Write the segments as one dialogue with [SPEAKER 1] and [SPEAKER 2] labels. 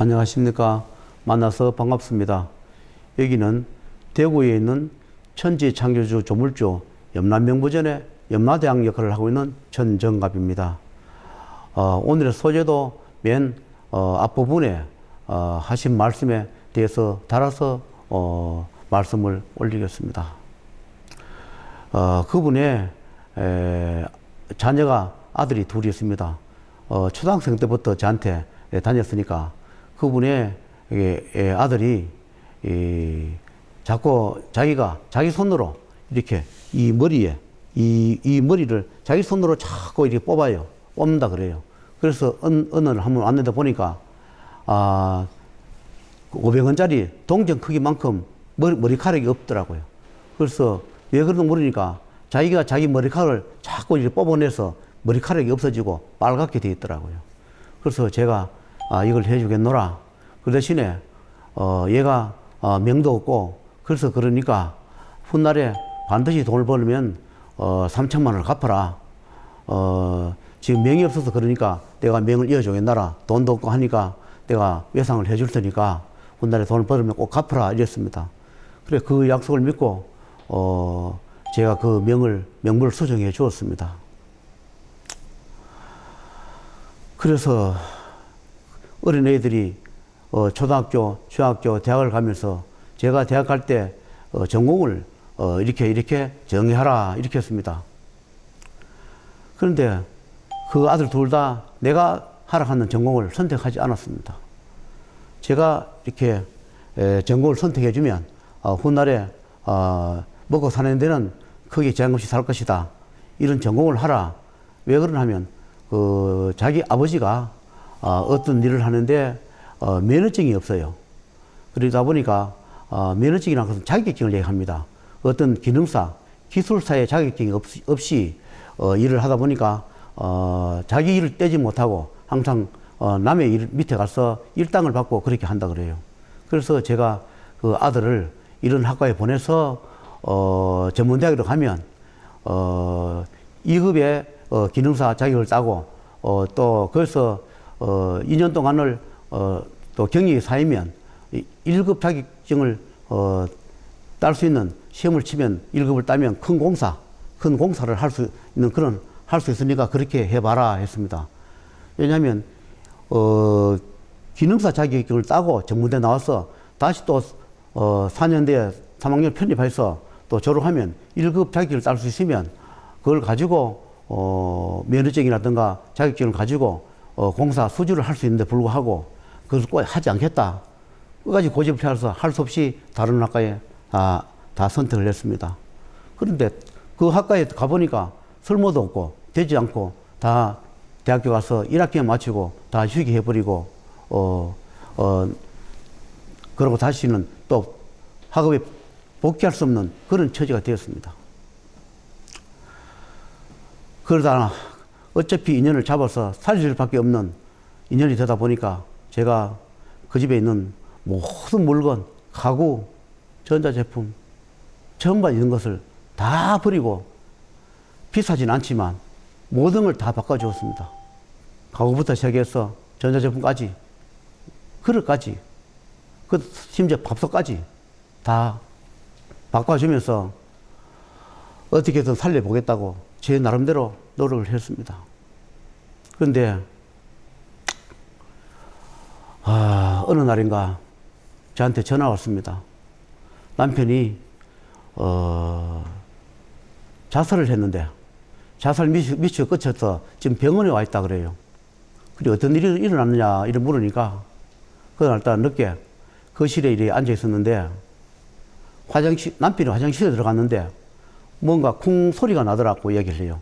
[SPEAKER 1] 안녕하십니까. 만나서 반갑습니다. 여기는 대구에 있는 천지 창조주 조물주 염라명부전의 염라대왕 역할을 하고 있는 전정갑입니다. 오늘의 소재도 맨 앞부분에 하신 말씀에 대해서 달아서 말씀을 올리겠습니다. 그분의 자녀가 아들이 둘이 있습니다. 초등학생 때부터 저한테 다녔으니까 그분의 아들이 자꾸 자기가 자기 손으로 이렇게 이 머리에 이 머리를 자기 손으로 자꾸 이렇게 뽑아요. 뽑는다 그래요. 그래서 어느 날 한번 왔는데 보니까 500원짜리 동전 크기만큼 머리카락이 없더라고요. 그래서 왜 그런지 모르니까 자기가 자기 머리카락을 자꾸 이렇게 뽑아내서 머리카락이 없어지고 빨갛게 되어 있더라고요. 그래서 제가 이걸 해주겠노라. 그 대신에 얘가 명도 없고 그래서 그러니까 훗날에 반드시 돈을 벌면 3천만 원을 갚아라. 지금 명이 없어서 그러니까 내가 명을 이어주겠노라. 돈도 없고 하니까 내가 외상을 해줄 테니까 훗날에 돈을 벌면 꼭 갚아라 이랬습니다. 그래 그 약속을 믿고 제가 그 명부를 수정해 주었습니다. 그래서 어린애들이 초등학교, 중학교, 대학을 가면서 제가 대학 갈 때 전공을 이렇게 정해하라 이렇게 했습니다. 그런데 그 아들 둘 다 내가 하라 하는 전공을 선택하지 않았습니다. 제가 이렇게 전공을 선택해 주면 훗날에 먹고 사는 데는 크게 제한 없이 살 것이다. 이런 전공을 하라. 왜 그러냐 하면 자기 아버지가 어떤 일을 하는데 면허증이 없어요. 그러다 보니까 면허증이라는 것은 자격증을 얘기합니다. 어떤 기능사, 기술사의 자격증이 없이 일을 하다 보니까 자기 일을 떼지 못하고 항상 남의 일 밑에 가서 일당을 받고 그렇게 한다 그래요. 그래서 제가 그 아들을 이런 학과에 보내서 전문대학으로 가면 2급의 기능사 자격을 따고 또 거기서 2년 동안을 또 경력이 쌓이면 1급 자격증을 딸 수 있는 시험을 치면 1급을 따면 큰 공사를 할 수 있는 할 수 있으니까 그렇게 해봐라 했습니다. 왜냐하면 기능사 자격증을 따고 전문대 나와서 다시 또 4년 뒤에 3학년 편입해서 또 졸업하면 1급 자격증을 딸 수 있으면 그걸 가지고 면허증이라든가 자격증을 가지고 공사 수주를 할 수 있는데 불구하고 그것을 꼭 하지 않겠다. 끝까지 고집을 펴서 할 수 없이 다른 학과에 다 선택을 했습니다. 그런데 그 학과에 가보니까 설모도 없고 되지 않고 다 대학교 가서 1학기만 마치고 다 휴직해버리고 그러고 다시는 또 학업에 복귀할 수 없는 그런 처지가 되었습니다. 그러다 어차피 인연을 잡아서 살릴 수밖에 없는 인연이 되다 보니까 제가 그 집에 있는 모든 물건, 가구, 전자제품, 전반 이런 것을 다 버리고 비싸진 않지만 모든 걸 다 바꿔주었습니다. 가구부터 시작해서 전자제품까지, 그릇까지, 심지어 밥솥까지 다 바꿔주면서 어떻게든 살려보겠다고 제 나름대로 노력을 했습니다. 그런데 어느 날인가 저한테 전화가 왔습니다. 남편이 자살을 했는데 자살 미처 끝쳐서 지금 병원에 와 있다 그래요. 그리고 어떤 일이 일어났느냐 이를 물으니까 그날따라 늦게 거실에 이렇게 앉아 있었는데 남편이 화장실에 들어갔는데 뭔가 쿵 소리가 나더라고 얘기를 해요.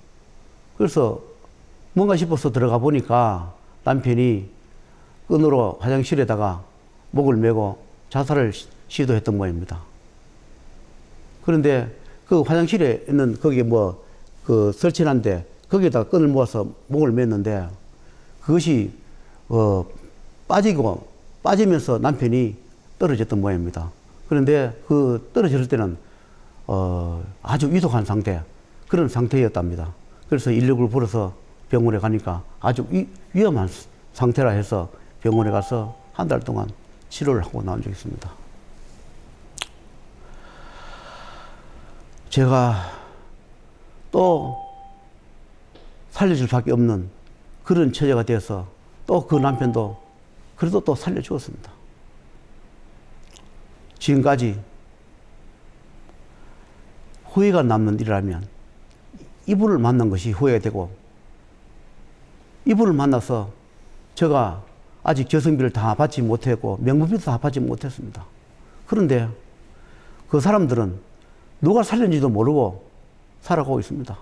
[SPEAKER 1] 그래서 뭔가 싶어서 들어가 보니까 남편이 끈으로 화장실에다가 목을 메고 자살을 시도했던 모양입니다. 그런데 그 화장실에 있는 거기에 설치한데 거기에다가 끈을 모아서 목을 맸는데 그것이 빠지면서 남편이 떨어졌던 모양입니다. 그런데 그 떨어졌을 때는 아주 위독한 상태, 그런 상태였답니다. 그래서 119를 불러서 병원에 가니까 아주 위험한 상태라 해서 병원에 가서 한 달 동안 치료를 하고 나온 적이 있습니다. 제가 또 살려줄 수밖에 없는 그런 처제가 되어서 또 그 남편도 그래도 또 살려주었습니다. 지금까지 후회가 남는 일이라면 이분을 만난 것이 후회가 되고, 이분을 만나서 제가 아직 교성비를 다 받지 못했고 명부비도 다 받지 못했습니다. 그런데 그 사람들은 누가 살렸는지도 모르고 살아가고 있습니다.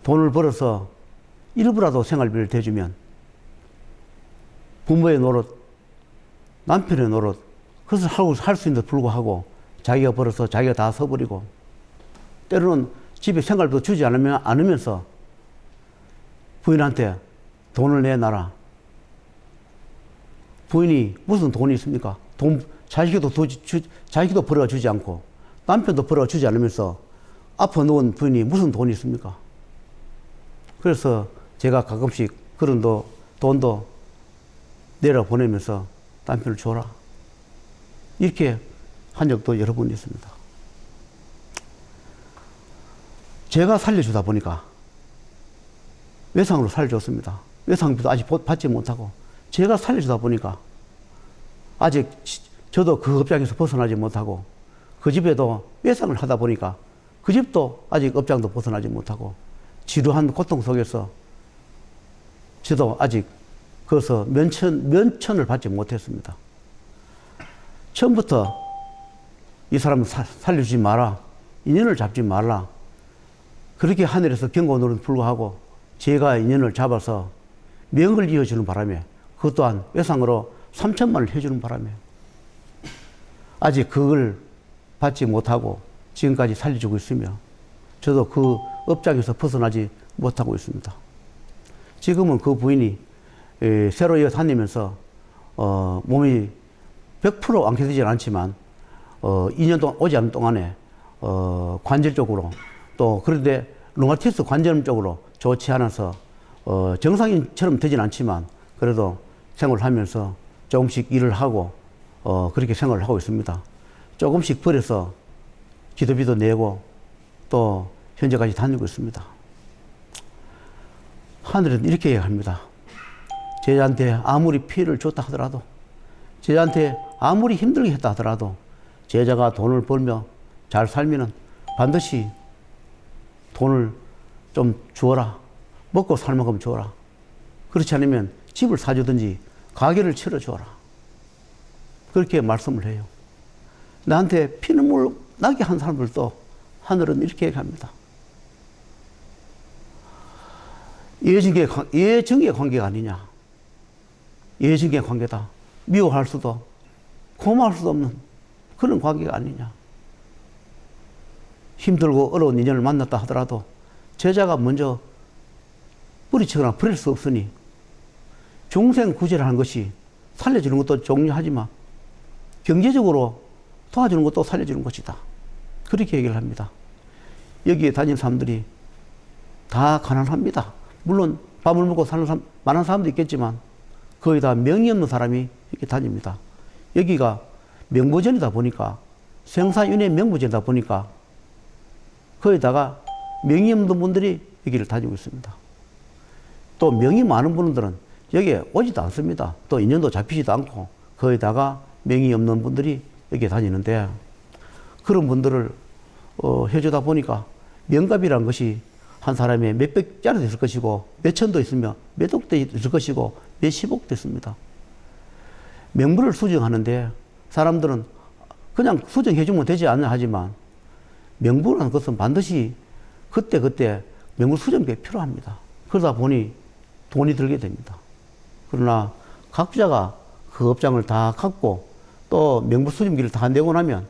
[SPEAKER 1] 돈을 벌어서 일부라도 생활비를 대주면 부모의 노릇, 남편의 노릇, 그것을 할 수 있는데도 불구하고 자기가 벌어서 자기가 다 써버리고, 때로는 집에 생활비도 주지 않으면서 부인한테 돈을 내놔라. 부인이 무슨 돈이 있습니까? 자기도 벌어 주지 않고 남편도 벌어 주지 않으면서 아파 누운 부인이 무슨 돈이 있습니까? 그래서 제가 가끔씩 그런 돈도 내려 보내면서 남편을 줘라. 이렇게 한 적도 여러 번 있습니다. 제가 살려주다 보니까 외상으로 살려줬습니다. 외상비도 아직 받지 못하고 제가 살려주다 보니까 아직 저도 그 업장에서 벗어나지 못하고, 그 집에도 외상을 하다 보니까 그 집도 아직 업장도 벗어나지 못하고 지루한 고통 속에서 저도 아직 거기서 면천을 받지 못했습니다. 처음부터 이 사람을 살려주지 마라, 인연을 잡지 말라, 그렇게 하늘에서 경고하는 불구하고 제가 인연을 잡아서 명을 이어주는 바람에, 그것 또한 외상으로 3천만 원을 해주는 바람에 아직 그걸 받지 못하고 지금까지 살려주고 있으며 저도 그 업장에서 벗어나지 못하고 있습니다. 지금은 그 부인이 새로 이어 다니면서 몸이 100% 완쾌되지는 않지만 2년 동안 오지 않은 동안에 관절 쪽으로, 또 그런데 루마티스 관절 쪽으로 좋지 않아서 정상인처럼 되진 않지만 그래도 생활을 하면서 조금씩 일을 하고 그렇게 생활을 하고 있습니다. 조금씩 벌여서 기도비도 내고 또 현재까지 다니고 있습니다. 하늘은 이렇게 얘기합니다. 제자한테 아무리 피해를 줬다 하더라도, 제자한테 아무리 힘들게 했다 하더라도 제자가 돈을 벌며 잘 살면은 반드시 돈을 좀 주어라. 먹고 살 만큼 주어라. 그렇지 않으면 집을 사주든지 가게를 치러주어라. 그렇게 말씀을 해요. 나한테 피눈물 나게 한 사람들도 하늘은 이렇게 얘기합니다. 예증의 관계가 아니냐. 예증의 관계다. 미워할 수도 고마울 수도 없는 그런 관계가 아니냐. 힘들고 어려운 인연을 만났다 하더라도 제자가 먼저 뿌리치거나 버릴 수 없으니 중생 구제라는 것이 살려주는 것도 중요하지만 경제적으로 도와주는 것도 살려주는 것이다. 그렇게 얘기를 합니다. 여기에 다니는 사람들이 다 가난합니다. 물론 밥을 먹고 사는 사람, 많은 사람도 있겠지만 거의 다 명이 없는 사람이 이렇게 다닙니다. 여기가 명보전이다 보니까, 생사윤회 명보전이다 보니까 거기다가 명이 없는 분들이 여기를 다니고 있습니다. 또 명이 많은 분들은 여기에 오지도 않습니다. 또 인연도 잡히지도 않고 거기다가 명이 없는 분들이 여기에 다니는데, 그런 분들을 해주다 보니까 명갑이라는 것이 한 사람의 몇백짜리도 있을 것이고 몇천도 있으며 몇 억도 있을 것이고 몇십억도 있습니다. 명부를 수정하는데 사람들은 그냥 수정해주면 되지 않냐 하지만 명부라는 것은 반드시 그때 명부 수정비가 필요합니다. 그러다 보니 돈이 들게 됩니다. 그러나 각자가 그 업장을 다 갖고 또 명부 수정비를 다 내고 나면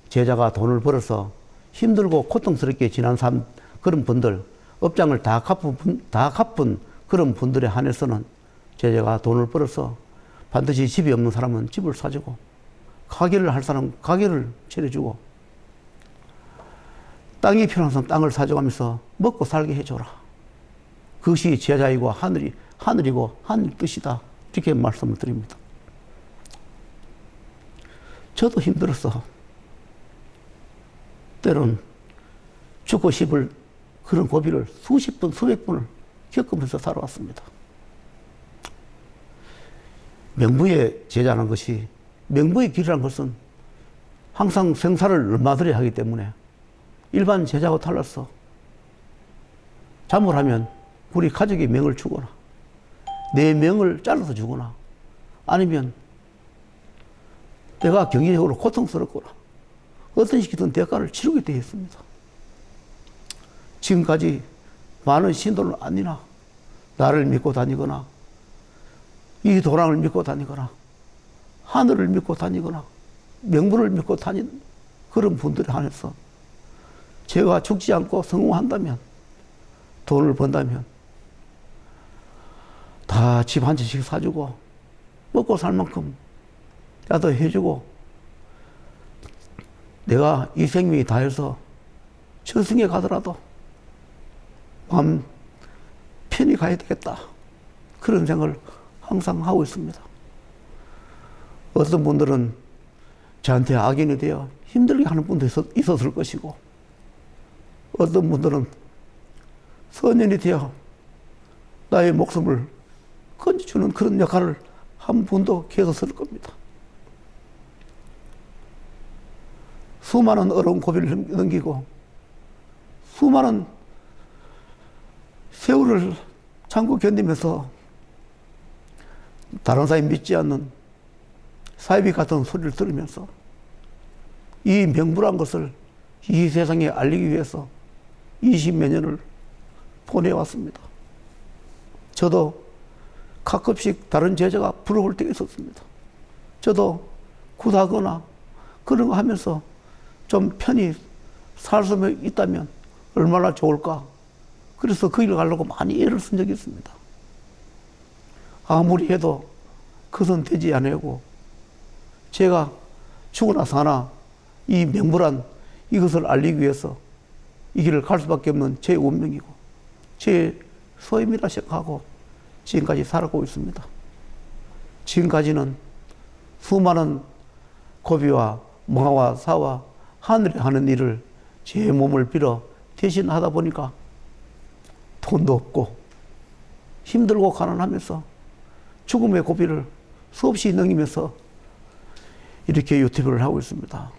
[SPEAKER 1] 제자가 돈을 벌어서 힘들고 고통스럽게 지난 삶, 그런 분들, 업장을 다 갚은 그런 분들에 한해서는 제자가 돈을 벌어서 반드시 집이 없는 사람은 집을 사주고, 가게를 할 사람은 가게를 차려주고, 땅이 필요한 사람 땅을 사줘가면서 먹고 살게 해줘라. 그것이 제자이고 하늘이고 하늘 뜻이다. 이렇게 말씀을 드립니다. 저도 힘들어서 때론 죽고 싶을 그런 고비를 수십 번, 수백 번을 겪으면서 살아왔습니다. 명부의 제자라는 것이, 명부의 길이라는 것은 항상 생사를 얼마들이 하기 때문에 일반 제자하고 달라서 잘못하면 우리 가족의 명을 주거나 내 명을 잘라서 주거나 아니면 내가 경제적으로 고통스럽거나 어떤 식이든 대가를 치르게 되어 있습니다. 지금까지 많은 신도를 아니나 나를 믿고 다니거나 이 도랑을 믿고 다니거나 하늘을 믿고 다니거나 명부를 믿고 다니는 그런 분들에 한해서 제가 죽지 않고 성공한다면, 돈을 번다면 다 집 한 채씩 사주고 먹고 살 만큼 나도 해주고 내가 이 생명이 다해서 저승에 가더라도 마음 편히 가야 되겠다, 그런 생각을 항상 하고 있습니다. 어떤 분들은 저한테 악인이 되어 힘들게 하는 분도 있었을 것이고, 어떤 분들은 선인이 되어 나의 목숨을 건져주는 그런 역할을 한 분도 계셨을 겁니다. 수많은 어려운 고비를 넘기고 수많은 세월을 참고 견디면서 다른 사람이 믿지 않는 사이비 같은 소리를 들으면서 이 명부란 것을 이 세상에 알리기 위해서 20몇 년을 보내왔습니다. 저도 가끔씩 다른 제자가 부러울 때가 있었습니다. 저도 굿하거나 그런 거 하면서 좀 편히 살 수 있다면 얼마나 좋을까. 그래서 그 일을 가려고 많이 애를 쓴 적이 있습니다. 아무리 해도 그것은 되지 않고 제가 죽으나 사나 이 명부란 이것을 알리기 위해서 이 길을 갈 수밖에 없는 제 운명이고 제 소임이라 생각하고 지금까지 살아가고 있습니다. 지금까지는 수많은 고비와 몽화와 사와 하늘에 하는 일을 제 몸을 빌어 대신 하다 보니까 돈도 없고 힘들고 가난하면서 죽음의 고비를 수없이 넘기면서 이렇게 유튜브를 하고 있습니다.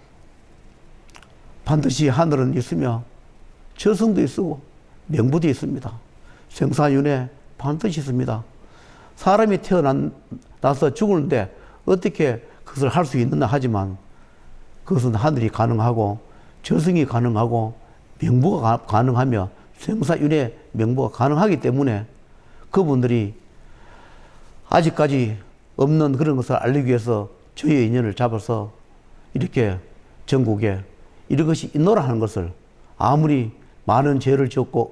[SPEAKER 1] 반드시 하늘은 있으며 저승도 있고 명부도 있습니다. 생사윤회 반드시 있습니다. 사람이 태어나서 죽을는데 어떻게 그것을 할 수 있느냐 하지만 그것은 하늘이 가능하고 저승이 가능하고 명부가 가능하며 생사윤회 명부가 가능하기 때문에 그분들이 아직까지 없는 그런 것을 알리기 위해서 저희의 인연을 잡아서 이렇게 전국에 이런 것이 있노라 하는 것을 아무리 많은 죄를 지었고